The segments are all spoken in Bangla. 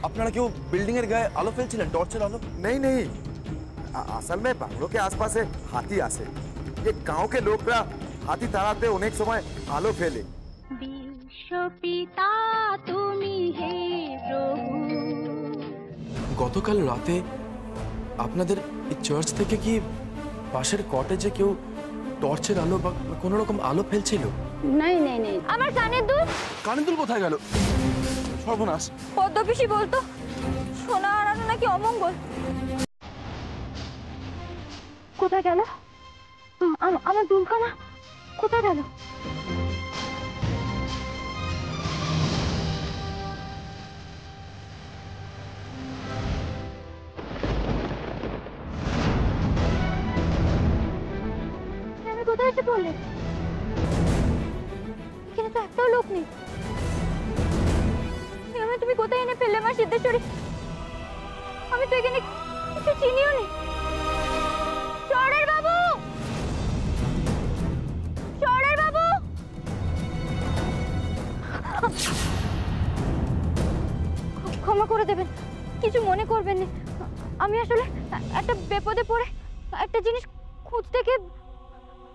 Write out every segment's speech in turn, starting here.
আপনারা কেউ बिल्डिंग এর গায়ে আলো ফেলছিলেন, টর্চের আলো? नहीं नहीं, असल में बांग्लो के आसपास हाथी आसे, ये गांव के लोग हाथी ताड़ाते अनेक समय आलो फेले। विश्वपिता तुमी हे प्रभु। গতকাল রাতে আপনাদের এই চার্চ থেকে কি পাশের কটেজে কেউ টর্চের আলো বা কোনো রকম আলো ফেলছিল? नहीं नहीं नहीं, আমার কানের দুল। কানের দুল কোথায় গেল? সর্বনাশ। পদ্মপিসি বলতো সোনা হারানো নাকি অমঙ্গল। কোথায় গেল আমার দুলখানা? কোথায় গেল? আমি কোথায় এসে পড়লে? এখানে তো একটাও লোক নেই। তুমি কোথায় এনে ফেললে মা সিদ্ধেশ্বরী? আমি তো এখানে কিছু চিনিও নি। শহরের বাবু, শহরের বাবু, ক্ষমা করে দেবেন, কিছু মনে করবেন না। আমি আসলে একটা বিপদে পড়ে একটা জিনিস খুঁজতে গিয়ে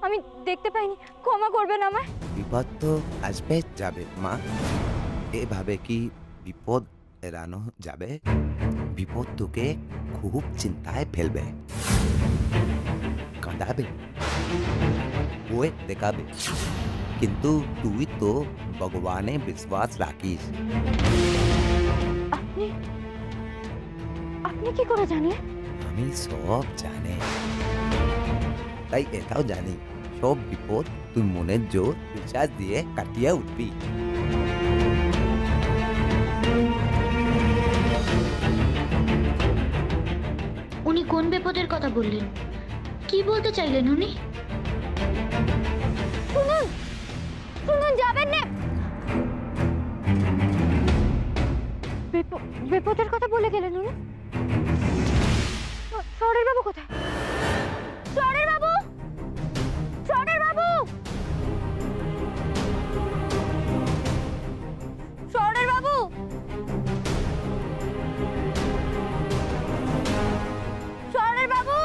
আমি দেখতে পাইনি, ক্ষমা করবেন আমায়। বিপদ তো আসবে যাবে মা, এভাবে কি বিপদ এড়ানো যাবে? বিপদ তোকে খুব চিন্তায় ফেলবে, কাঁদাবে, বয়ে দেখাবে, কিন্তু তুই তো ভগবানে বিশ্বাস রাখিস। আপনি আপনি কি করে জানলেন? আমি সব জানি, তাই এটাও জানি সব বিপদ তুই মনের জোর বিশ্বাস দিয়ে কাটিয়ে উঠবি। উনি কোন বিপদের কথা বললেন? কি বলতে চাইলেন উনি? শুনুন শুনুন, যাবেন না। বিপদের কথা বলে গেলেন উনি। শহরের বাবু কোথায়? শহরের বাবু, শহরের বাবু, শহরের বাবু, শহরের বাবু।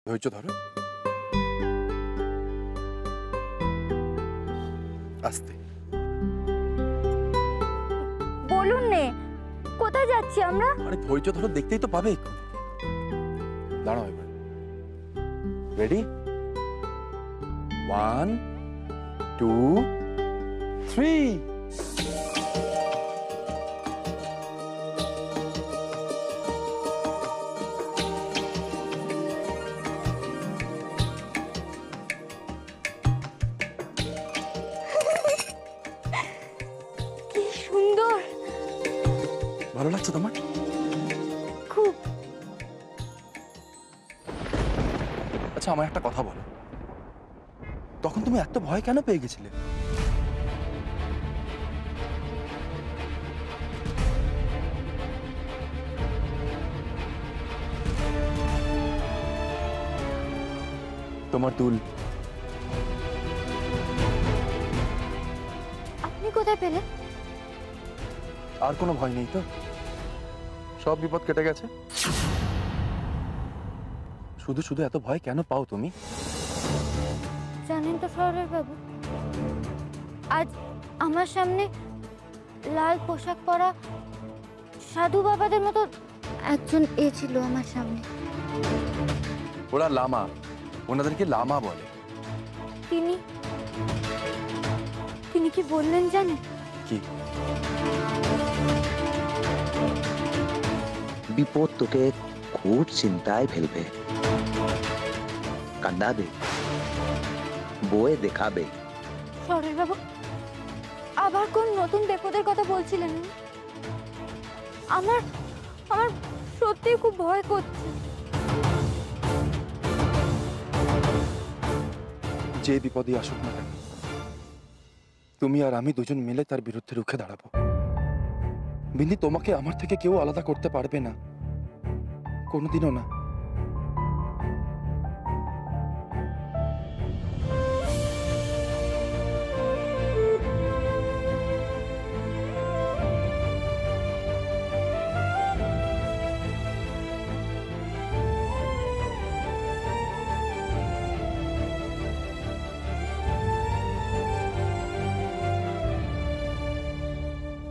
ধৈর্য ধরো, আস্তে। বলুন নে, কোথায় যাচ্ছি আমরা? আরে ধৈর্য ধরো, দেখতেই তো পাবে। দাঁড়াও এবার। রেডি? 1 2 3। কি সুন্দর! ভালো লাগছে তোমার? খুব। আচ্ছা, আমার একটা কথা বলো, তখন তুমি এত ভয় কেন পেয়ে গেছিলে? তোমার দুল। আপনি কোথায় পেলেন? আর কোনো ভয় নেই তো? সব বিপদ কেটে গেছে? শুধু শুধু এত ভয় কেন পাও তুমি? জানেন তো শহরের বাবু, আজ আমার সামনে লাল পোশাক পরা সাধু বাবাদের মতো একজন ছিল আমার সামনে। ওরা লামা, ওনাদেরকে লামা বলে। তিনি তিনি কি বললেন জানেন? কি? বিপদ তোকে খুব চিন্তায় ফেলবে, কান্দাবে, বয়ে দেখাবে। সরল বাবু আবার কোন নতুন বিপদের কথা বলছিলেন? আমার আমার সত্যি খুব ভয় করছে। যে বিপদই আসুক না কেন, তুমি আর আমি দুজন মিলে তার বিরুদ্ধে রুখে দাঁড়াবো। বিন্দি, তোমাকে আমার থেকে কেউ আলাদা করতে পারবে না, কোনোদিনও না।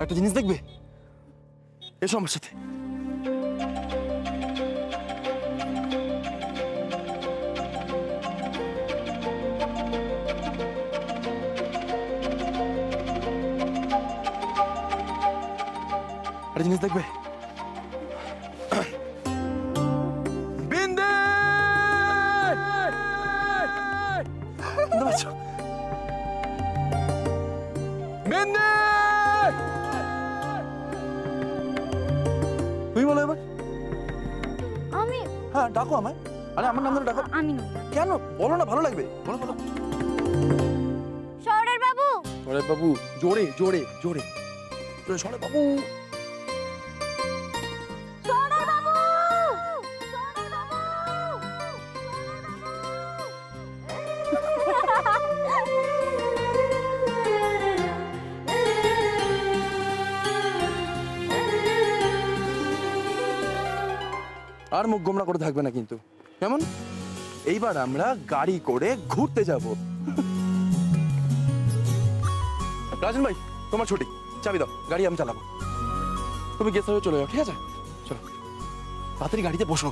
একটা জিনিস দেখবে, এসো আমার সাথে। একটা জিনিস দেখবে। বিন্দু! বিন্দু! তুমি বলো এবার। আমি? হ্যাঁ, ডাকো আমায়। আরে আমার নাম ধরে ডাকো। আমি নই। কেন? বলো না, ভালো লাগবে। বলো বলো। সরল বাবু। সরল বাবু, জোরে জোরে জোরে। সরল বাবু। সরল বাবু। আর মুখ গোমরা করে থাকবে না কিন্তু, কেমন? এইবার আমরা গাড়ি করে ঘুরতে যাব। রাজন ভাই, তোমার ছুটি, চাবি দাও, গাড়ি আমি চালাবো। তুমি গেস্ট হাউসে চলে যাও, ঠিক আছে? চলো তাড়াতাড়ি গাড়িতে বসো।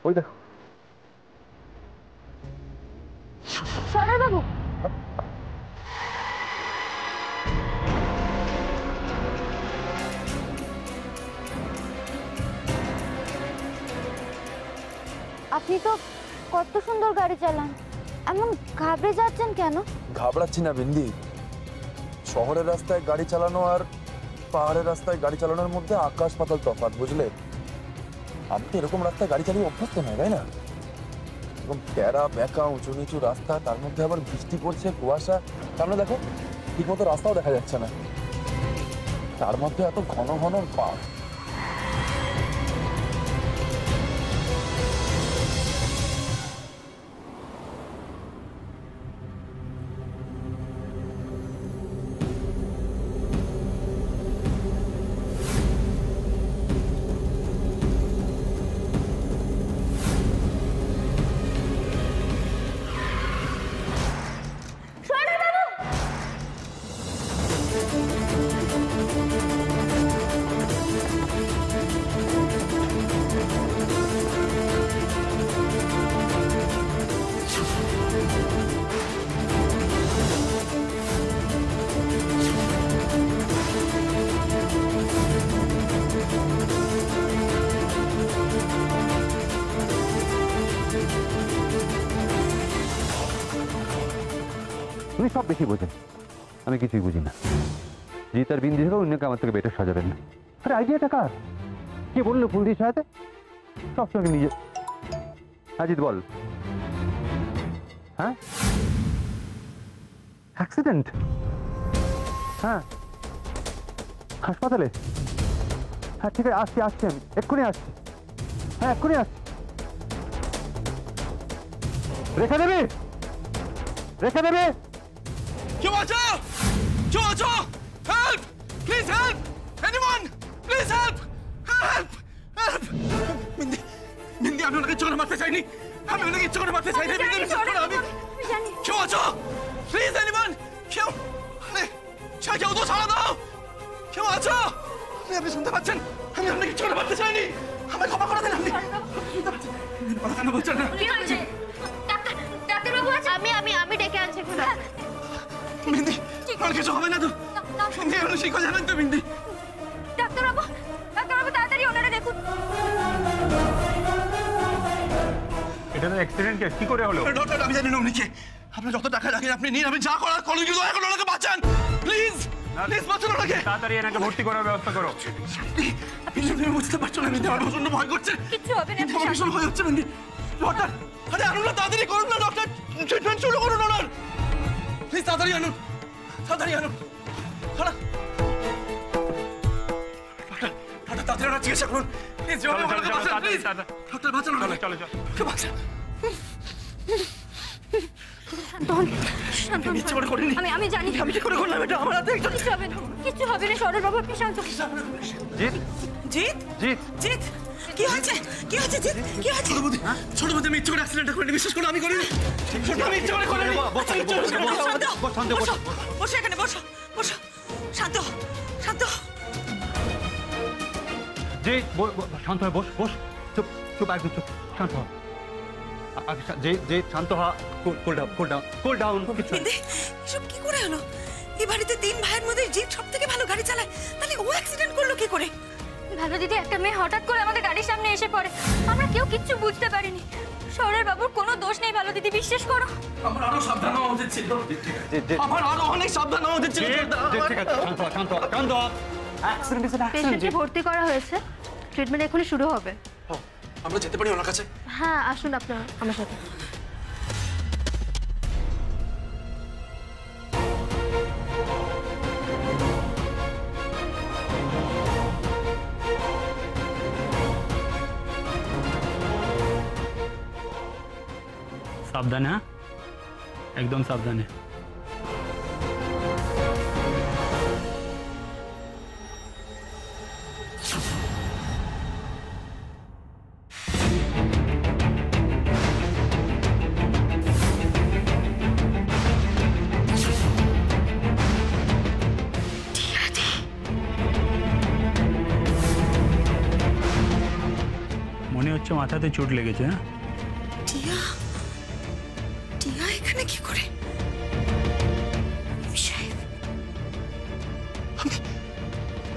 ওই দেখো। সরল বাবু। আপনি তো কত সুন্দর গাড়ি চালান, এমন ঘাবড়ে যাচ্ছেন কেন? ঘাবড়াচ্ছি না বিন্দি, শহরের রাস্তায় গাড়ি চালানো আর পাহাড়ের রাস্তায় গাড়ি চালানোর মধ্যে আকাশ পাতাল তফাৎ, বুঝলে? আমি তো এরকম রাস্তায় গাড়ি চালিয়ে অভ্যস্ত নয়, তাই না? এরকম প্যারা বেঁকা উঁচু নিচু রাস্তা, তার মধ্যে আবার বৃষ্টি পড়ছে, কুয়াশা, সামনে দেখো ঠিক মতো রাস্তাও দেখা যাচ্ছে না, তার মধ্যে এত ঘন ঘন বাস। উনি সব বেশি বোঝেন, আমি কিছুই বুঝি না। জিৎ আর বিন্দি থেকে অন্যকে আমার থেকে বেটার সাজাবেন না। আরে আইডিয়াটা কার? কে বললো ফুল দিয়ে সাজাতে? সবসময় নিজে। হ্যাঁ জিৎ বল। হ্যাঁ অ্যাক্সিডেন্ট? হ্যাঁ হাসপাতালে? হ্যাঁ ঠিক আছে, আসছি আসছি, আমি এক্ষুনি আসছি। হ্যাঁ এক্ষুনি আসছি। রেখে দেবে, রেখে দেবে। কেউ আছো? কেউ আছো? Help! Please help! Anyone! Please help! Help! Help! Mindi, Mindi, আমি ওনাকে চোখে মারতে চাইনি। আমি ওনাকে চোখে মারতে চাইনি। মিন্দি, বিশ্বাস করো, আমি কেউ আছো? Please anyone! কেউ? কেউ তো ছাড়া দাও! কেউ আছো? আপনি শুনতে পাচ্ছেন? আমি আপনাকে চোখে মারতে চাইনি। আমায় ক্ষমা করে দেন আপনি। কথা কেন বলছেন না? ডাক্তারবাবু আছে? আমি ডেকে আনছি। মিন্দি, আর কিছু হবে না তো? মিন্দি, আপনি ঠিক হয়ে যাবেন তো মিন্দি? ডাক্তারবাবু, ডাক্তারবাবু তাড়াতাড়ি ওনারা দেখুন। এটা তো অ্যাক্সিডেন্ট কেস, কি করে হলো? ডক্টর, আমি জানি না উনি কে। আপনি যত টাকা লাগেন আপনি নিন, আমি যা করার করুন, কিন্তু এখন ওনাকে বাঁচান প্লিজ। প্লিজ বাঁচান ওনাকে। তাড়াতাড়ি এনাকে ভর্তি করার ব্যবস্থা করো। আপনি বুঝতে পারছো না মিন্দি, আমার প্রচন্ড ভয় করছে। কিচ্ছু হবে না। আমার ভীষণ ভয় হচ্ছে মিন্দি। ডক্টর, আরে আনুন না, তাড়াতাড়ি করুন না ডক্টর। ট্রিটমেন্ট শুরু করুন ওনার। প্লিজ তাড়াতাড়ি আনুন, তাড়াতাড়ি আনুন। ডক্টর, তাড়াতাড়ি ওনার চিকিৎসা করুন প্লিজ। ওনাকে বাঁচান প্লিজ। ডক্টর বাঁচান ওনাকে। চলো চলো। বাঁচান। শান্ত হন। আমি জানি। আমি কি করে করলাম এটা? আমার হাতে একটা কিচ্ছু হবে না, কিচ্ছু হবে না। সরল বাবু, আপনি শান্ত। জিৎ, জিৎ, জিৎ, জিৎ, কি হয়েছে? কি হয়েছে জিৎ? কি হয়েছে? ছোট বোধ আমি ইচ্ছে করে অ্যাক্সিডেন্টটা করিনি, বিশ্বাস করো আমি করিনি। ছোট, আমি ইচ্ছে করে করিনি। শান্ত, বসো, বসো এখানে, বসো, বসো, শান্ত, শান্ত। জিৎ, শান্ত হয়ে বস, বস। চুপ, চুপ, একদম চুপ, শান্ত হ। জিৎ, শান্ত হ। Cool down, cool down, cool down. Bindi, এসব কি করে হলো? এই বাড়িতে 3 ভাইয়ের মধ্যে জিৎ সব থেকে ভালো গাড়ি চালায়, তাহলে ও অ্যাক্সিডেন্ট করলো কি করে? ভালো দিদি, একটা মেয়ে হঠাৎ করে আমাদের গাড়ির সামনে এসে পড়ে। আমরা কেউ কিচ্ছু বুঝতে পারিনি। শহরের বাবুর কোনো দোষ নেই, ভালো দিদি, বিশ্বাস করো। আমার আরো সাবধান হওয়া উচিত ছিল। আমার আরো অনেক সাবধান হওয়া উচিত ছিল। ঠিক আছে, শান্ত হ, শান্ত হ, শান্ত হ। Accident is an accident. পেশেন্টকে ভর্তি করা হয়েছে, ট্রিটমেন্ট এখনই শুরু হবে। আমরা যেতে পারি ওনার কাছে? হ্যাঁ, আসুন আপনারা আমার সাথে। सावधान है, एकदम सावधान है। মনে হচ্ছে মাথাতে চোট লেগেছে। হ্যাঁ, টিয়া, টিয়া এখানে কি করে?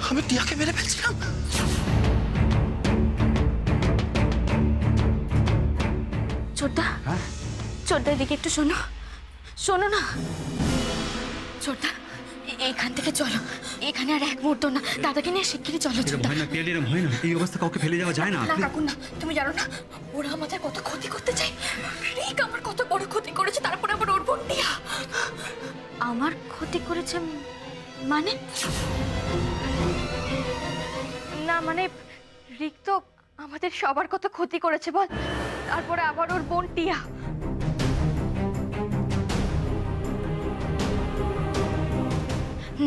আমি টিয়াকে মেরে ফেলছিলাম। ছোটদা, ছোটদা এদিকে একটু শোনো, শোনো না। ছোটদা, এখান থেকে চলো, এখানে আর এক মুহূর্ত না, দাদাকে নিয়ে শিগগিরই চলো। ছোটদা, ভয় না, পেলে এরম হয় না, এই অবস্থা কাউকে ফেলে যাওয়া যায় না। না কাকু না, তুমি জানো না ওরা আমাদের কত ক্ষতি করতে চায়। রিক আমার কত বড় ক্ষতি করেছে, তারপরে আবার ওর বোন টিয়া আমার ক্ষতি করেছে মানে? না মানে রিক তো আমাদের সবার কত ক্ষতি করেছে বল, তারপরে আবার ওর বোন টিয়া।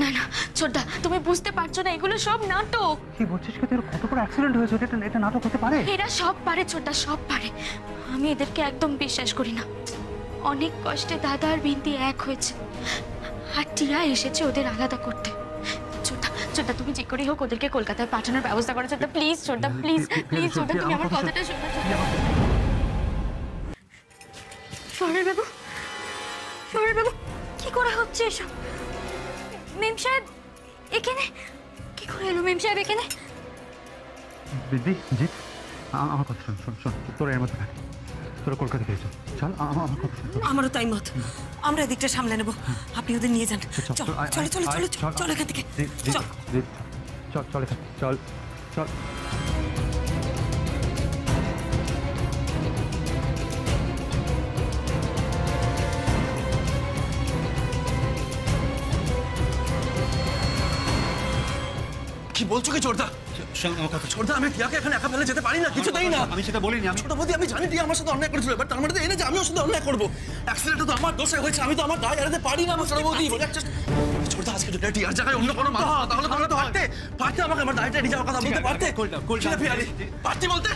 না না ছোটদা, তুমি বুঝতে পারছো না, এগুলো সব নাটক। কি বলছিস? কি তোর কত বড় অ্যাক্সিডেন্ট হয়েছে, এটা নাটক হতে পারে? এরা সব পারে ছোটদা, সব পারে। আমি এদেরকে একদম বিশ্বাস করি না। অনেক কষ্টে দাদা আর বিন্দি এক হয়েছে, আর টিয়া এসেছে ওদের আলাদা করতে। ছোটদা, ছোটদা তুমি যে করেই হোক ওদেরকে কলকাতায় পাঠানোর ব্যবস্থা করো ছোটদা, প্লিজ ছোটদা, প্লিজ প্লিজ ছোটদা, তুমি আমার কথাটা শোনো। শহরের বাবু, শহরের বাবু, কি করে হচ্ছে এসব? মেম সাহেব এখানে কি করে এলো? মেম সাহেব এখানে? দিদি, জিৎ, আমার কথা শোন, শোন, শোন, তোরা এর মধ্যে থাক। তোরা কলকাতা গিয়ে চল, চল, আমার কথা শোন। আমারও তাই মত। আমরা এদিকটা সামলে নেব, আপনি ওদের নিয়ে যান। চলো চলো চলো চলো চলো এখান থেকে চল। চল চল চল চল। কি বলছো কি ছোটদা? ছোটদা, আমি টিয়াকে এখানে একা ফেলে যেতে পারি না, কিছুতেই না। আমি সেটা বলিনি। আমি ছোট বৌদি, আমি জানি টিয়া আমার সাথে অন্যায় করেছিল, এবার তার মানে তো এই না যে আমি ওর সাথে অন্যায় করবো। অ্যাক্সিডেন্ট তো আমার দোষে হয়েছে, আমি তো আমার দায় এড়াতে পারি না। ছোট বৌদি ছোটদা, আজকে যদি টিয়ার জায়গায় অন্য কোনো মানুষ হতো, তাহলে তোমরা তো পারতে আমাকে আমার দায়টা এড়িয়ে যাওয়ার কথা বলতে পারতে। পারতে বলতে।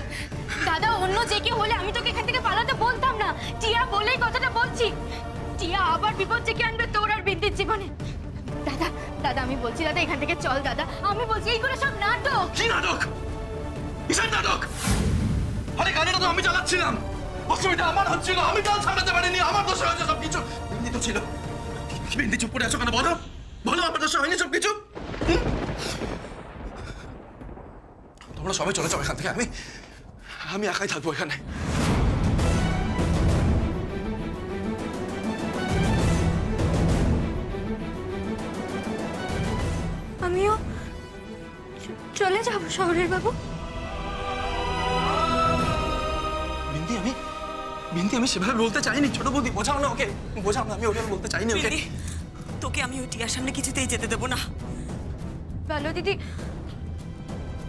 দাদা, অন্য যে কেউ হলে আমি তোকে এখান থেকে পালাতে বলতাম না। টিয়া বলেই কথাটা বলছি। টিয়া আবার বিপদ ডেকে আনবে তোর আর বিদ্যুৎ জীবনে। দাদা দাদা, আমি বলছি দাদা, এখান থেকে চল দাদা। আমি বলছি এইগুলো সব নাটক। কি নাটক? কিসের নাটক? আরে গাড়িটা তো আমি চালাচ্ছিলাম, অসুবিধা আমার হচ্ছিল, আমি চাল সামলাতে পারিনি, আমার দোষে হয়েছে সব কিছু। বিন্দি তো ছিল। বিন্দি চুপ করে আছো কেন? বলো বলো, আমার দোষে হয়নি সব কিছু? তোমরা সবাই চলে যাও এখান থেকে, আমি একাই থাকবো এখানে। আমিও চলে যাব শহরের বাবু। বিন্দি, আমি সেভাবে বলতে চাইনি। ছোট বৌদি, বোঝাও না ওকে, বোঝাও না। আমি ওকে বলতে চাইনি ওকে। তোকে আমি ওই টিয়ার সামনে কিছুতেই যেতে দেবো না। ভালো দিদি,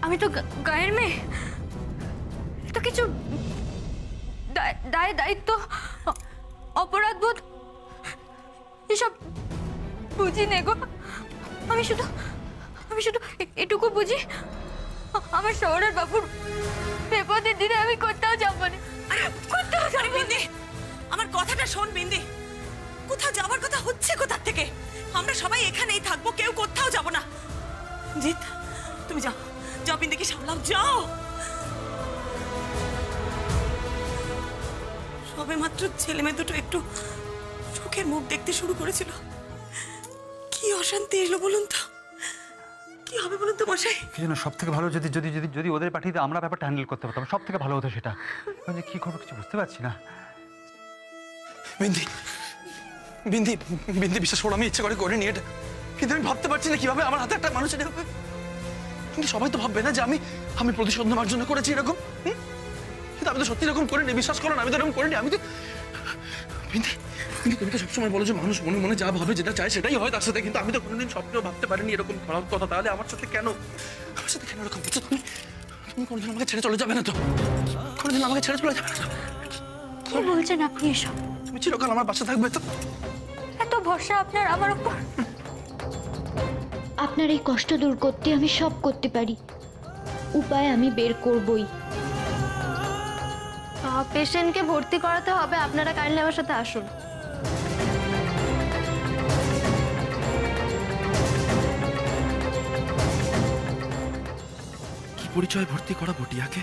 আমি তো গায়ের মেয়ে, তো কিছু দায় দায়িত্ব অপরাধ বোধ এসব বুঝি নে গো। আমি শুধু এটুকু বুঝি, আমার শহরের বাবুর বিপদের দিনে আমি কোথাও যাবো না। বিন্দি, আমার কথাটা শোন বিন্দি, কোথাও যাওয়ার কথা হচ্ছে কোথা থেকে? আমরা সবাই এখানেই থাকবো, কেউ কোথাও যাব না। জিৎ, তুমি যাও যাও, বিন্দিকে সামলাও, যাও। সবে মাত্র ছেলে মেয়ে দুটো একটু সুখের মুখ দেখতে শুরু করেছিল, কি অশান্তি এলো বলুন তো? কি হবে বলুন তো মশাই? কি যেন সব থেকে ভালো, যদি যদি যদি যদি ওদের পাঠিয়ে আমরা ব্যাপারটা হ্যান্ডেল করতে পারতাম, সব থেকে ভালো হতো সেটা। মানে কি করবো কিছু বুঝতে পারছি না। বিন্দি বিন্দি বিন্দি, বিশ্বাস করো, আমি ইচ্ছে করে করিনি এটা, কিন্তু আমি ভাবতে পারছি না কিভাবে আমার হাতে একটা মানুষ এটা হবে। কিন্তু সবাই তো ভাববে না যে আমি প্রতিশোধ নেওয়ার জন্য করেছি এরকম। কিন্তু আমি তো সত্যি এরকম করিনি, বিশ্বাস করো না, আমি তো এরকম করিনি। আমি তো বিন্দি, তুমি তো সবসময় বলো যে মানুষ মনে মনে যা ভাবে, যেটা চায় সেটাই হয় তার সাথে, কিন্তু আমি তো কোনোদিন স্বপ্নেও ভাবতে পারিনি এরকম খারাপ কথা। তাহলে আমার সাথে কেন এরকম হচ্ছে? তুমি কোনোদিন আমাকে ছেড়ে চলে যাবে না তো? কোনোদিন আমাকে ছেড়ে চলে যাবে না তো? কি বলছেন আপনি এসব? তুমি চিরকাল আমার পাশে থাকবে তো? এত ভরসা আপনার আমার উপর? আপনার এই কষ্ট দূর করতে আমি সব করতে পারি, উপায় আমি বের করবই। পেশেন্টকে ভর্তি করাতে হবে, আপনারা কাইন্ডলি আমার সাথে আসুন। কি পরিচয় ভর্তি করাবো টিয়াকে?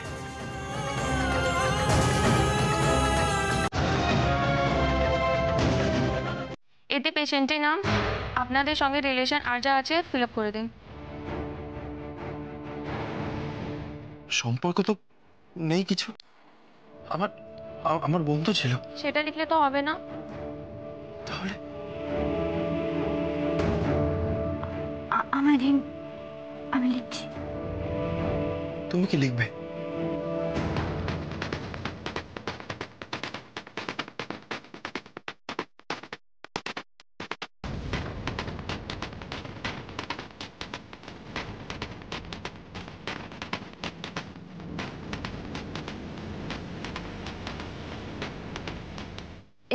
এতে পেশেন্টের নাম, আপনাদের সঙ্গে রিলেশন আর যা আছে ফিল আপ করে দিন। সম্পর্ক তো নেই কিছু, আমার বন্ধু ছিল। সেটা লিখলে তো হবে না। তাহলে আমি লিখছি। তুমি কি লিখবে?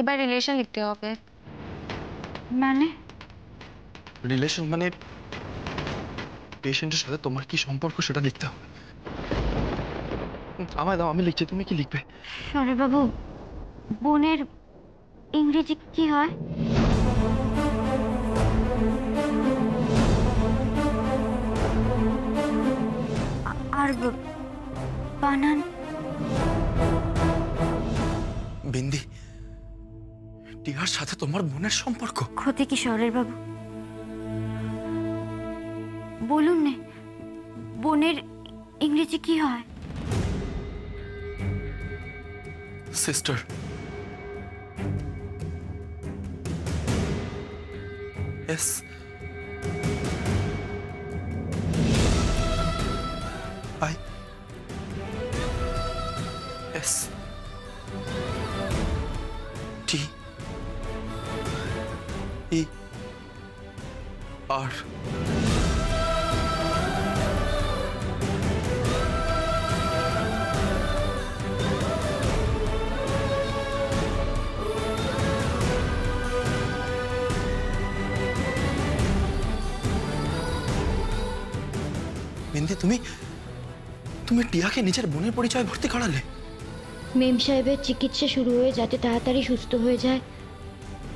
এবার রিলেশন লিখতে হবে। মানে রিলেশন মানে পেশেন্টের সাথে তোমার কি সম্পর্ক সেটা লিখতে হবে। আমায় দাও, আমি লিখছি, তুমি কি লিখবে? সরে বাবু, বোনের ইংরেজি কি হয়? আর বানান? বিন্দি, টিয়ার সাথে তোমার বোনের সম্পর্ক? ক্ষতি কি শহরের বাবু? বলুন না, বোনের ইংরেজি কি হয়? Sister. S I S T E R Bindi, তুমি টিয়াকে নিজের বোনের পরিচয় ভর্তি করালে? মেম সাহেবের চিকিৎসা শুরু হয়ে যাতে তাড়াতাড়ি সুস্থ হয়ে যায়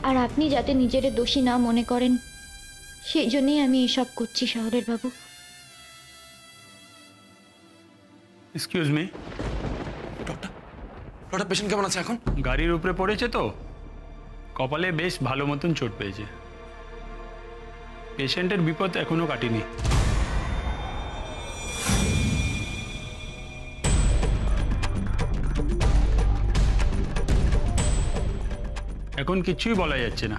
আর আপনি যাতে নিজের দোষী না মনে করেন সেই জন্যই আমি এসব করছি শহরের বাবু। এক্সকিউজ মি, ডক্টর পেশেন্ট কেমন আছে এখন? গাড়ির উপরে পড়েছে তো, কপালে বেশ ভালো মতন চোট পেয়েছে। পেশেন্টের বিপদ এখনো কাটেনি। এখন কিছুই বলা যাচ্ছে না।